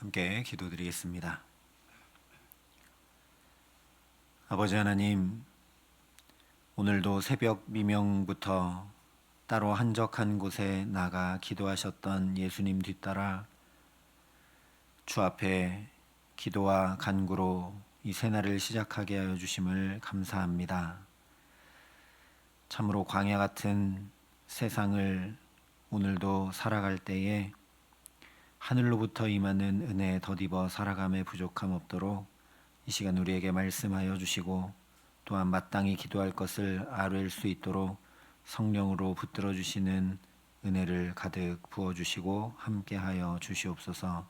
함께 기도드리겠습니다. 아버지 하나님, 오늘도 새벽 미명부터 따로 한적한 곳에 나가 기도하셨던 예수님 뒤따라 주 앞에 기도와 간구로 이 새날을 시작하게 하여 주심을 감사합니다. 참으로 광야 같은 세상을 오늘도 살아갈 때에 하늘로부터 임하는 은혜에 덧입어 살아감에 부족함 없도록 이 시간 우리에게 말씀하여 주시고 또한 마땅히 기도할 것을 아뢰일 수 있도록 성령으로 붙들어 주시는 은혜를 가득 부어 주시고 함께하여 주시옵소서.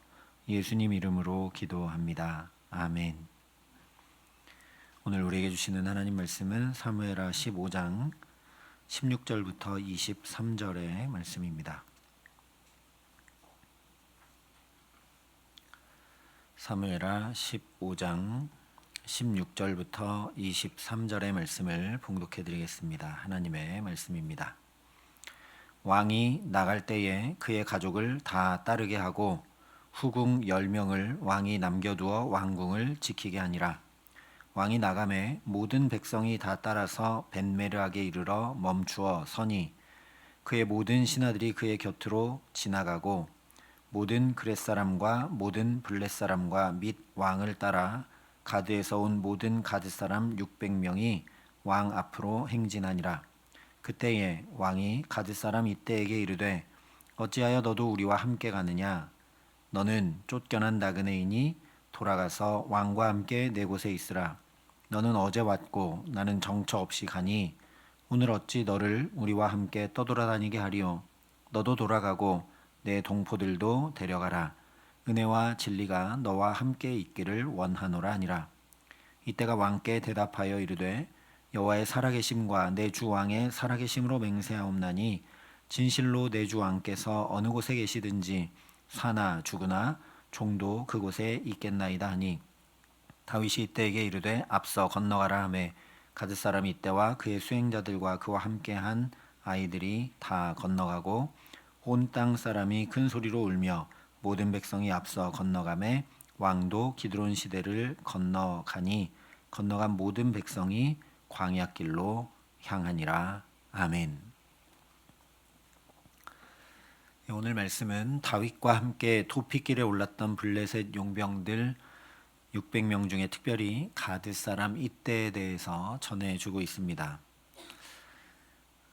예수님 이름으로 기도합니다. 아멘. 오늘 우리에게 주시는 하나님 말씀은 사무엘하 15장 16절부터 23절의 말씀입니다. 사무엘하 15장 16절부터 23절의 말씀을 봉독해 드리겠습니다. 하나님의 말씀입니다. 왕이 나갈 때에 그의 가족을 다 따르게 하고 후궁 10명을 왕이 남겨두어 왕궁을 지키게 하니라. 왕이 나가매 모든 백성이 다 따라서 벤메르하게 이르러 멈추어 서니 그의 모든 신하들이 그의 곁으로 지나가고 모든 그렛 사람과 모든 블렛 사람과 및 왕을 따라 가드에서 온 모든 가드 사람 600명이 왕 앞으로 행진하니라. 그때에 왕이 가드 사람 이때에게 이르되 어찌하여 너도 우리와 함께 가느냐? 너는 쫓겨난 나그네이니 돌아가서 왕과 함께 내 곳에 있으라. 너는 어제 왔고 나는 정처 없이 가니 오늘 어찌 너를 우리와 함께 떠돌아다니게 하리요? 너도 돌아가고 내 동포들도 데려가라. 은혜와 진리가 너와 함께 있기를 원하노라 하니라. 이때가 왕께 대답하여 이르되 여호와의 살아계심과 내 주 왕의 살아계심으로 맹세하옵나니 진실로 내 주 왕께서 어느 곳에 계시든지 사나 죽으나 종도 그곳에 있겠나이다 하니 다윗이 이때에게 이르되 앞서 건너가라 하매 가드 사람 이때와 그의 수행자들과 그와 함께한 아이들이 다 건너가고 온 땅 사람이 큰 소리로 울며 모든 백성이 앞서 건너가매 왕도 기드론 시대를 건너가니 건너간 모든 백성이 광야길로 향하니라. 아멘. 오늘 말씀은 다윗과 함께 토피길에 올랐던 블레셋 용병들 600명 중에 특별히 가드 사람 이때에 대해서 전해주고 있습니다.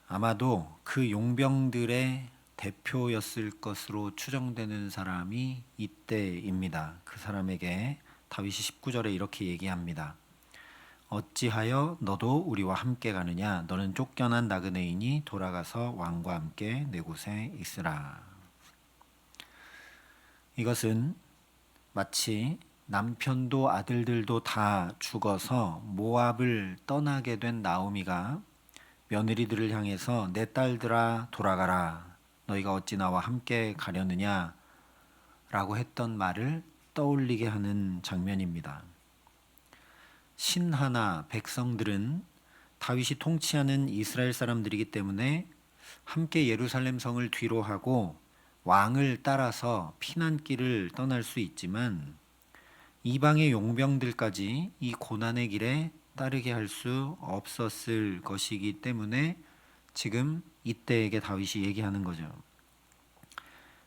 아마도 그 용병들의 대표였을 것으로 추정되는 사람이 이때입니다. 그 사람에게 다윗이 19절에 이렇게 얘기합니다. 어찌하여 너도 우리와 함께 가느냐? 너는 쫓겨난 나그네이니 돌아가서 왕과 함께 내 곳에 있으라. 이것은 마치 남편도 아들들도 다 죽어서 모압을 떠나게 된 나오미가 며느리들을 향해서 내 딸들아 돌아가라. 너희가 어찌 나와 함께 가려느냐 라고 했던 말을 떠올리게 하는 장면입니다. 신하나 백성들은 다윗이 통치하는 이스라엘 사람들이기 때문에 함께 예루살렘 성을 뒤로 하고 왕을 따라서 피난길을 떠날 수 있지만 이방의 용병들까지 이 고난의 길에 따르게 할 수 없었을 것이기 때문에 지금 이때에게 다윗이 얘기하는 거죠.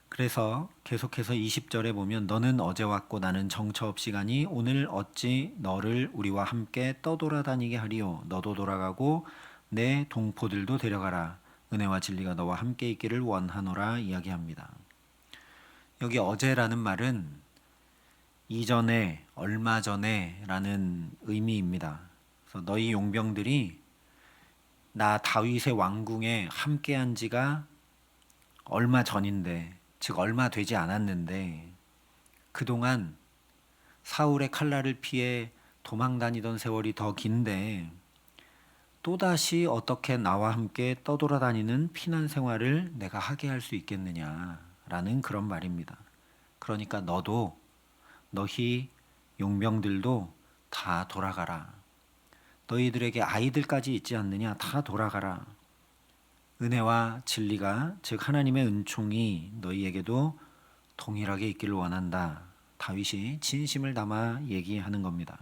그래서 계속해서 20절에 보면 너는 어제 왔고 나는 정처 없이 가니 오늘 어찌 너를 우리와 함께 떠돌아다니게 하리요? 너도 돌아가고 내 동포들도 데려가라. 은혜와 진리가 너와 함께 있기를 원하노라 이야기합니다. 여기 어제라는 말은 이전에, 얼마 전에 라는 의미입니다. 그래서 너희 용병들이 나 다윗의 왕궁에 함께한 지가 얼마 전인데, 즉 얼마 되지 않았는데 그동안 사울의 칼날을 피해 도망 다니던 세월이 더 긴데 또다시 어떻게 나와 함께 떠돌아다니는 피난 생활을 내가 하게 할 수 있겠느냐라는 그런 말입니다. 그러니까 너도 너희 용병들도 다 돌아가라. 너희들에게 아이들까지 있지 않느냐? 다 돌아가라. 은혜와 진리가 즉 하나님의 은총이 너희에게도 동일하게 있기를 원한다. 다윗이 진심을 담아 얘기하는 겁니다.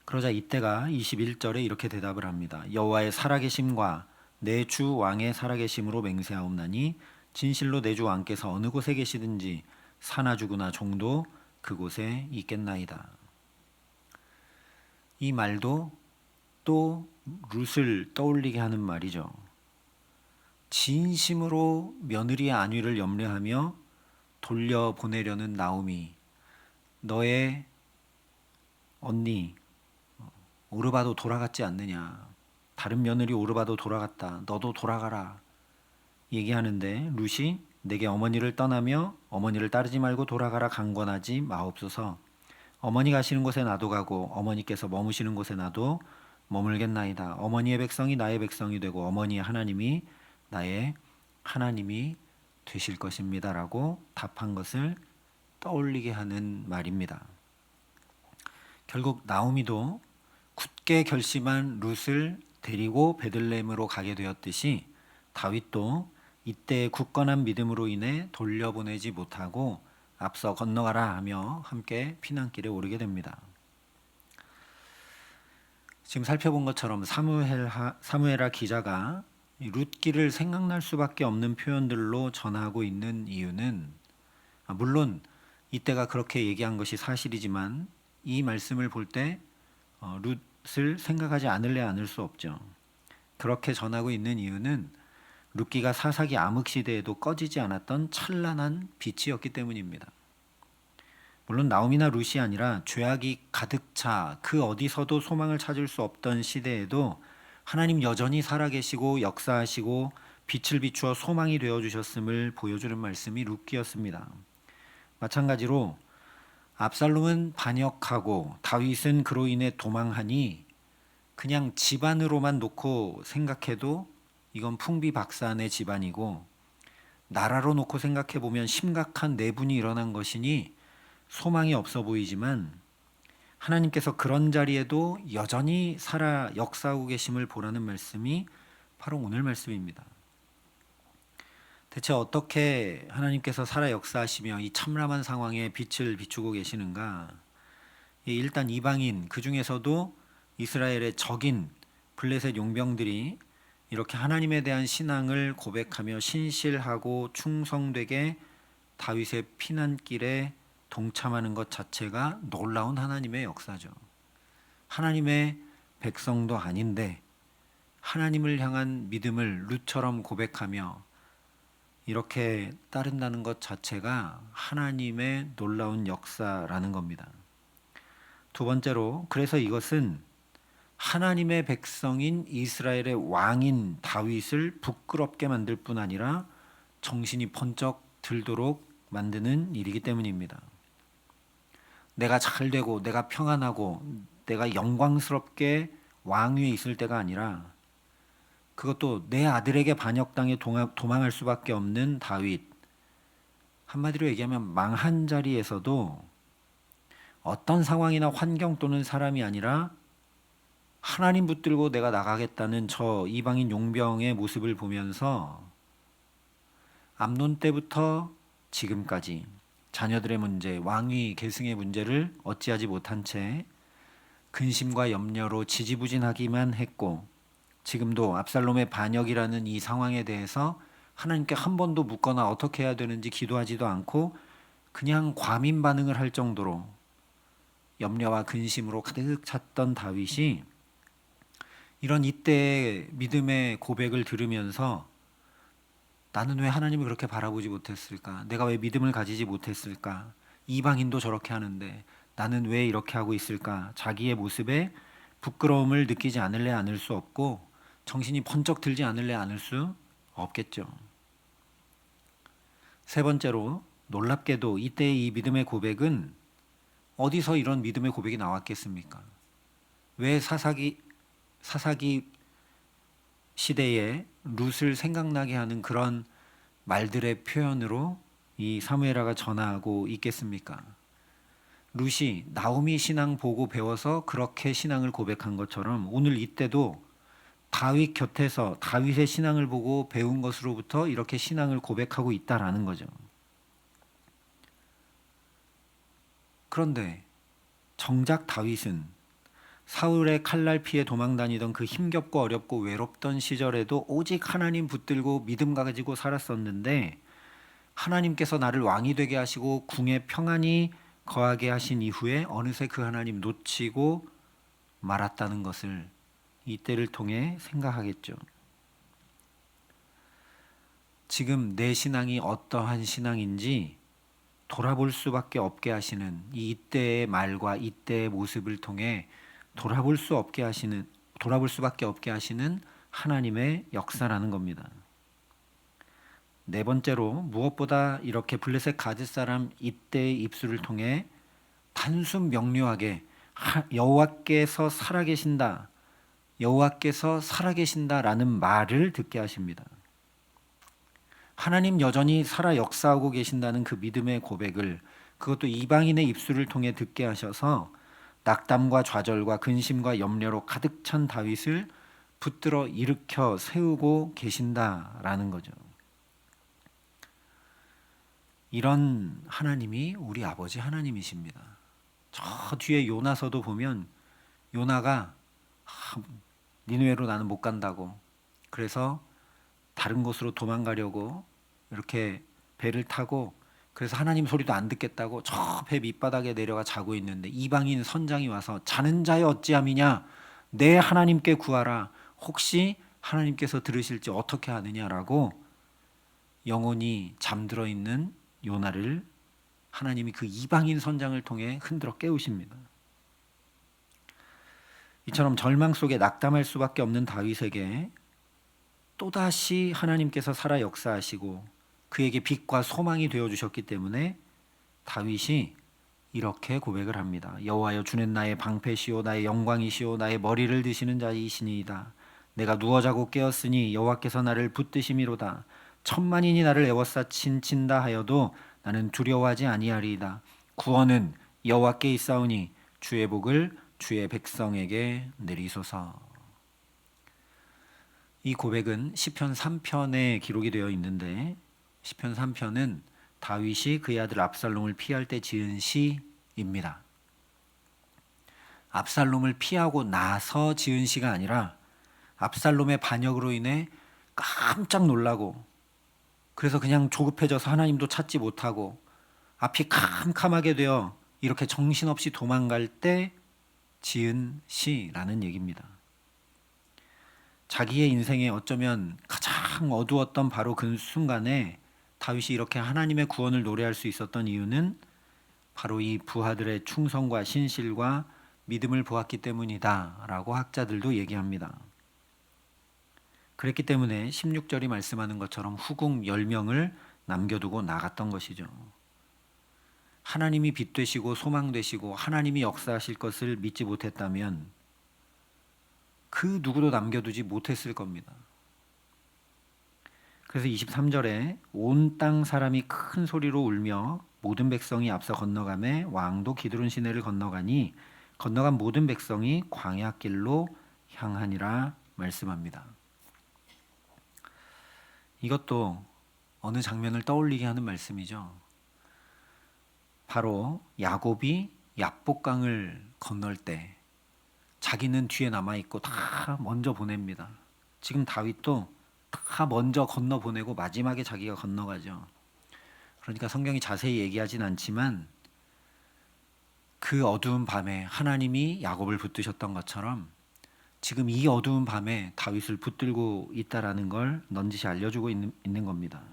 그러자 이때가 21절에 이렇게 대답을 합니다. 여호와의 살아계심과 내 주 왕의 살아계심으로 맹세하옵나니 진실로 내 주 왕께서 어느 곳에 계시든지 사나 죽으나 종도 그곳에 있겠나이다. 이 말도 또 룻을 떠올리게 하는 말이죠. 진심으로 며느리의 안위를 염려하며 돌려보내려는 나오미, 너의 언니 오르바도 돌아갔지 않느냐, 다른 며느리 오르바도 돌아갔다, 너도 돌아가라 얘기하는데 룻이 내게 어머니를 떠나며 어머니를 따르지 말고 돌아가라 강권하지 마옵소서. 어머니 가시는 곳에 나도 가고 어머니께서 머무시는 곳에 나도 머물겠나이다. 어머니의 백성이 나의 백성이 되고 어머니의 하나님이 나의 하나님이 되실 것입니다 라고 답한 것을 떠올리게 하는 말입니다. 결국 나오미도 굳게 결심한 룻을 데리고 베들레헴으로 가게 되었듯이 다윗도 이때의 굳건한 믿음으로 인해 돌려보내지 못하고 앞서 건너가라 하며 함께 피난길에 오르게 됩니다. 지금 살펴본 것처럼 사무엘하 기자가 룻기를 생각날 수밖에 없는 표현들로 전하고 있는 이유는 물론 이때가 그렇게 얘기한 것이 사실이지만 이 말씀을 볼 때 룻을 생각하지 않을래 않을 수 없죠. 그렇게 전하고 있는 이유는 룻기가 사사기 암흑 시대에도 꺼지지 않았던 찬란한 빛이었기 때문입니다. 물론 나오미나 룻이 아니라 죄악이 가득 차 그 어디서도 소망을 찾을 수 없던 시대에도 하나님 여전히 살아계시고 역사하시고 빛을 비추어 소망이 되어주셨음을 보여주는 말씀이 룻기였습니다. 마찬가지로 압살롬은 반역하고 다윗은 그로 인해 도망하니 그냥 집안으로만 놓고 생각해도 이건 풍비박산의 집안이고 나라로 놓고 생각해 보면 심각한 내분이 일어난 것이니 소망이 없어 보이지만 하나님께서 그런 자리에도 여전히 살아 역사하고 계심을 보라는 말씀이 바로 오늘 말씀입니다. 대체 어떻게 하나님께서 살아 역사하시며 이 참람한 상황에 빛을 비추고 계시는가? 일단 이방인, 그 중에서도 이스라엘의 적인 블레셋 용병들이 이렇게 하나님에 대한 신앙을 고백하며 신실하고 충성되게 다윗의 피난길에 동참하는 것 자체가 놀라운 하나님의 역사죠. 하나님의 백성도 아닌데 하나님을 향한 믿음을 룻처럼 고백하며 이렇게 따른다는 것 자체가 하나님의 놀라운 역사라는 겁니다. 두 번째로, 그래서 이것은 하나님의 백성인 이스라엘의 왕인 다윗을 부끄럽게 만들 뿐 아니라 정신이 번쩍 들도록 만드는 일이기 때문입니다. 내가 잘 되고 내가 평안하고 내가 영광스럽게 왕위에 있을 때가 아니라 그것도 내 아들에게 반역당해 도망할 수밖에 없는 다윗, 한마디로 얘기하면 망한 자리에서도 어떤 상황이나 환경 또는 사람이 아니라 하나님 붙들고 내가 나가겠다는 저 이방인 용병의 모습을 보면서 암논 때부터 지금까지 자녀들의 문제, 왕위 계승의 문제를 어찌하지 못한 채 근심과 염려로 지지부진하기만 했고 지금도 압살롬의 반역이라는 이 상황에 대해서 하나님께 한 번도 묻거나 어떻게 해야 되는지 기도하지도 않고 그냥 과민 반응을 할 정도로 염려와 근심으로 가득 찼던 다윗이 이런 이때의 믿음의 고백을 들으면서 나는 왜 하나님을 그렇게 바라보지 못했을까? 내가 왜 믿음을 가지지 못했을까? 이방인도 저렇게 하는데 나는 왜 이렇게 하고 있을까? 자기의 모습에 부끄러움을 느끼지 않을래 않을 수 없고 정신이 번쩍 들지 않을래 않을 수 없겠죠. 세 번째로, 놀랍게도 이때의 이 믿음의 고백은 어디서 이런 믿음의 고백이 나왔겠습니까? 왜 사사기 시대에 룻을 생각나게 하는 그런 말들의 표현으로 이 사무엘하가 전하고 있겠습니까? 룻이 나오미 신앙 보고 배워서 그렇게 신앙을 고백한 것처럼 오늘 이때도 다윗 곁에서 다윗의 신앙을 보고 배운 것으로부터 이렇게 신앙을 고백하고 있다라는 거죠. 그런데 정작 다윗은 사울의 칼날 피해 도망다니던 그 힘겹고 어렵고 외롭던 시절에도 오직 하나님 붙들고 믿음 가지고 살았었는데, 하나님께서 나를 왕이 되게 하시고 궁에 평안히 거하게 하신 이후에 어느새 그 하나님 놓치고 말았다는 것을 이때를 통해 생각하겠죠. 지금 내 신앙이 어떠한 신앙인지 돌아볼 수밖에 없게 하시는, 이때의 말과 이때의 모습을 통해 돌아볼 수밖에 없게 하시는 하나님의 역사라는 겁니다. 네 번째로, 무엇보다 이렇게 블레셋 가드 사람 이때의 입술을 통해 단순 명료하게 여호와께서 살아계신다, 여호와께서 살아계신다라는 말을 듣게 하십니다. 하나님 여전히 살아 역사하고 계신다는 그 믿음의 고백을, 그것도 이방인의 입술을 통해 듣게 하셔서 낙담과 좌절과 근심과 염려로 가득 찬 다윗을 붙들어 일으켜 세우고 계신다라는 거죠. 이런 하나님이 우리 아버지 하나님이십니다. 저 뒤에 요나서도 보면 요나가 니느웨로 나는 못 간다고, 그래서 다른 곳으로 도망가려고 이렇게 배를 타고, 그래서 하나님 소리도 안 듣겠다고 저 배 밑바닥에 내려가 자고 있는데 이방인 선장이 와서 자는 자여 어찌함이냐, 내 하나님께 구하라, 혹시 하나님께서 들으실지 어떻게 하느냐라고 영혼이 잠들어 있는 요나를 하나님이 그 이방인 선장을 통해 흔들어 깨우십니다. 이처럼 절망 속에 낙담할 수밖에 없는 다윗에게 또다시 하나님께서 살아 역사하시고 그에게 빛과 소망이 되어주셨기 때문에 다윗이 이렇게 고백을 합니다. 여호와여, 주는 나의 방패시오 나의 영광이시오 나의 머리를 드시는 자이시니이다. 내가 누워 자고 깨었으니 여호와께서 나를 붙드심이로다. 천만인이 나를 에워싸친다 하여도 나는 두려워하지 아니하리이다. 구원은 여호와께 있사오니 주의 복을 주의 백성에게 내리소서. 이 고백은 시편 3편에 기록이 되어 있는데, 시편 3편은 다윗이 그의 아들 압살롬을 피할 때 지은 시입니다. 압살롬을 피하고 나서 지은 시가 아니라 압살롬의 반역으로 인해 깜짝 놀라고, 그래서 그냥 조급해져서 하나님도 찾지 못하고 앞이 캄캄하게 되어 이렇게 정신없이 도망갈 때 지은 시라는 얘기입니다. 자기의 인생에 어쩌면 가장 어두웠던 바로 그 순간에 다윗이 이렇게 하나님의 구원을 노래할 수 있었던 이유는 바로 이 부하들의 충성과 신실과 믿음을 보았기 때문이다 라고 학자들도 얘기합니다. 그랬기 때문에 16절이 말씀하는 것처럼 후궁 10명을 남겨두고 나갔던 것이죠. 하나님이 빛 되시고 소망 되시고 하나님이 역사하실 것을 믿지 못했다면 그 누구도 남겨두지 못했을 겁니다. 그래서 23절에 온 땅 사람이 큰 소리로 울며 모든 백성이 앞서 건너가매 왕도 기드론 시내를 건너간 모든 백성이 광야길로 향하니라 말씀합니다. 이것도 어느 장면을 떠올리게 하는 말씀이죠. 바로 야곱이 야복강을 건널 때 자기는 뒤에 남아있고 다 먼저 보냅니다. 지금 다윗도 다 먼저 건너보내고 마지막에 자기가 건너가죠. 그러니까 성경이 자세히 얘기하진 않지만 그 어두운 밤에 하나님이 야곱을 붙드셨던 것처럼 지금 이 어두운 밤에 다윗을 붙들고 있다라는 걸 넌지시 알려주고 있는 겁니다.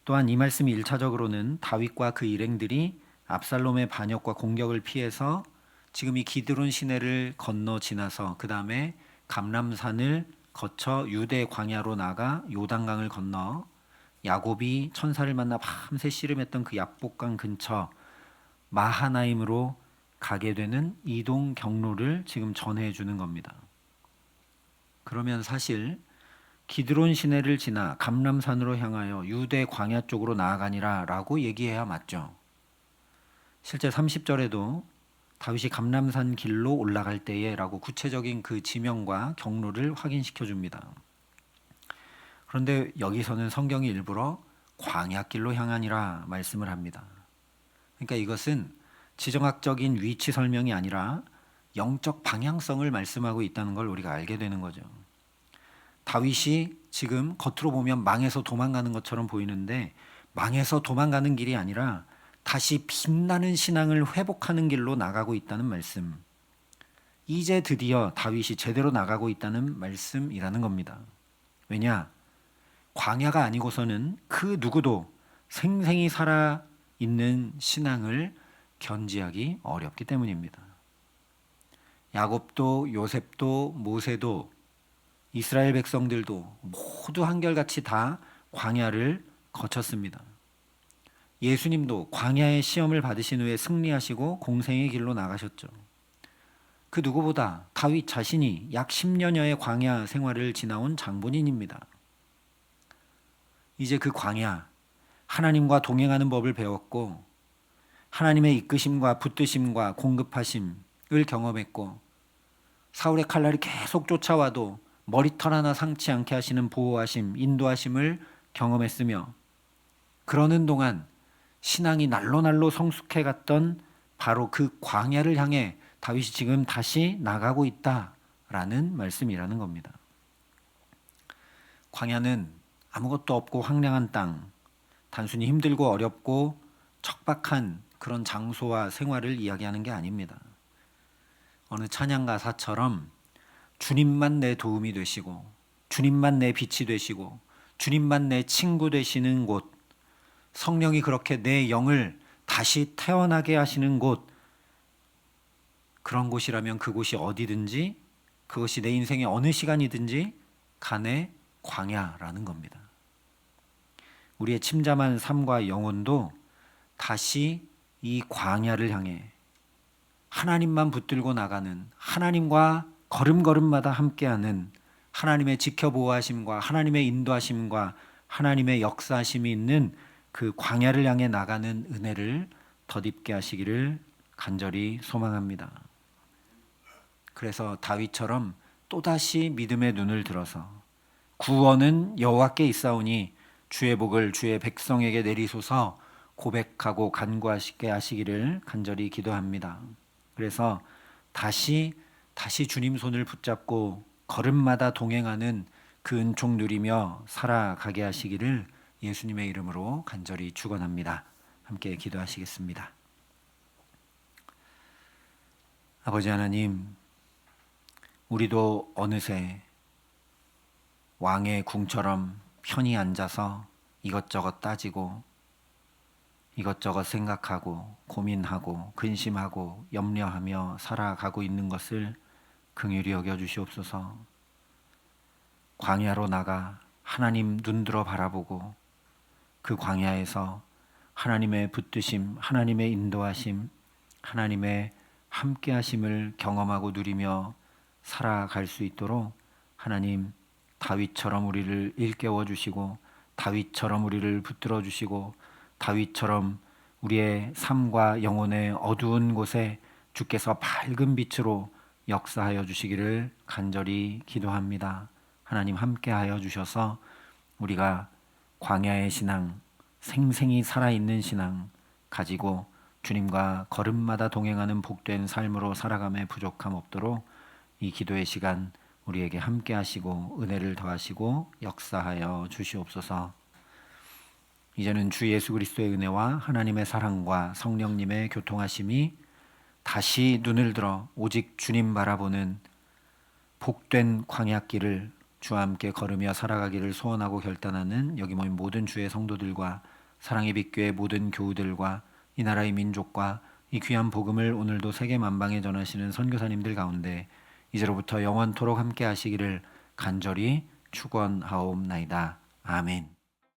또한 이 말씀이 1차적으로는 다윗과 그 일행들이 압살롬의 반역과 공격을 피해서 지금 이 기드론 시내를 건너 지나서 그 다음에 감람산을 거쳐 유대 광야로 나가 요단강을 건너 야곱이 천사를 만나 밤새 씨름했던 그 야복강 근처 마하나임으로 가게 되는 이동 경로를 지금 전해주는 겁니다. 그러면 사실 기드론 시내를 지나 감람산으로 향하여 유대 광야 쪽으로 나아가니라 라고 얘기해야 맞죠. 실제 30절에도 다윗이 감람산 길로 올라갈 때에 라고 구체적인 그 지명과 경로를 확인시켜 줍니다. 그런데 여기서는 성경이 일부러 광야길로 향하니라 말씀을 합니다. 그러니까 이것은 지정학적인 위치 설명이 아니라 영적 방향성을 말씀하고 있다는 걸 우리가 알게 되는 거죠. 다윗이 지금 겉으로 보면 망해서 도망가는 것처럼 보이는데 망해서 도망가는 길이 아니라 다시 빛나는 신앙을 회복하는 길로 나가고 있다는 말씀. 이제 드디어 다윗이 제대로 나가고 있다는 말씀이라는 겁니다. 왜냐? 광야가 아니고서는 그 누구도 생생히 살아있는 신앙을 견지하기 어렵기 때문입니다. 야곱도 요셉도 모세도 이스라엘 백성들도 모두 한결같이 다 광야를 거쳤습니다. 예수님도 광야의 시험을 받으신 후에 승리하시고 공생의 길로 나가셨죠. 그 누구보다 다윗 자신이 약 10년여의 광야 생활을 지나온 장본인입니다. 이제 그 광야, 하나님과 동행하는 법을 배웠고 하나님의 이끄심과 붙드심과 공급하심을 경험했고 사울의 칼날이 계속 쫓아와도 머리털 하나 상치 않게 하시는 보호하심, 인도하심을 경험했으며 그러는 동안 신앙이 날로 성숙해 갔던 바로 그 광야를 향해 다윗이 지금 다시 나가고 있다라는 말씀이라는 겁니다. 광야는 아무것도 없고 황량한 땅, 단순히 힘들고 어렵고 척박한 그런 장소와 생활을 이야기하는 게 아닙니다. 어느 찬양가사처럼 주님만 내 도움이 되시고 주님만 내 빛이 되시고 주님만 내 친구 되시는 곳, 성령이 그렇게 내 영을 다시 태어나게 하시는 곳, 그런 곳이라면 그곳이 어디든지 그것이 내 인생의 어느 시간이든지 간의 광야라는 겁니다. 우리의 침잠한 삶과 영혼도 다시 이 광야를 향해 하나님만 붙들고 나가는, 하나님과 걸음걸음마다 함께하는 하나님의 지켜보호하심과 하나님의 인도하심과 하나님의 역사하심이 있는 그 광야를 향해 나가는 은혜를 덧입게 하시기를 간절히 소망합니다. 그래서 다윗처럼 또다시 믿음의 눈을 들어서 구원은 여호와께 있사오니 주의 복을 주의 백성에게 내리소서 고백하고 간구하시게 하시기를 간절히 기도합니다. 그래서 다시 주님 손을 붙잡고 걸음마다 동행하는 그 은총 누리며 살아가게 하시기를 예수님의 이름으로 간절히 축원합니다. 함께 기도하시겠습니다. 아버지 하나님, 우리도 어느새 왕의 궁처럼 편히 앉아서 이것저것 따지고 이것저것 생각하고 고민하고 근심하고 염려하며 살아가고 있는 것을 긍휼히 여겨 주시옵소서. 광야로 나가 하나님 눈들어 바라보고 그 광야에서 하나님의 붙드심, 하나님의 인도하심, 하나님의 함께하심을 경험하고 누리며 살아갈 수 있도록 하나님 다윗처럼 우리를 일깨워 주시고 다윗처럼 우리를 붙들어 주시고 다윗처럼 우리의 삶과 영혼의 어두운 곳에 주께서 밝은 빛으로 역사하여 주시기를 간절히 기도합니다. 하나님 함께하여 주셔서 우리가 광야의 신앙, 생생히 살아있는 신앙 가지고 주님과 걸음마다 동행하는 복된 삶으로 살아감에 부족함 없도록 이 기도의 시간 우리에게 함께 하시고 은혜를 더하시고 역사하여 주시옵소서. 이제는 주 예수 그리스도의 은혜와 하나님의 사랑과 성령님의 교통하심이 다시 눈을 들어 오직 주님 바라보는 복된 광야길을 주와 함께 걸으며 살아가기를 소원하고 결단하는 여기 모인 모든 주의 성도들과 사랑의 빛교회 모든 교우들과 이 나라의 민족과 이 귀한 복음을 오늘도 세계 만방에 전하시는 선교사님들 가운데 이제로부터 영원토록 함께 하시기를 간절히 축원하옵나이다. 아멘.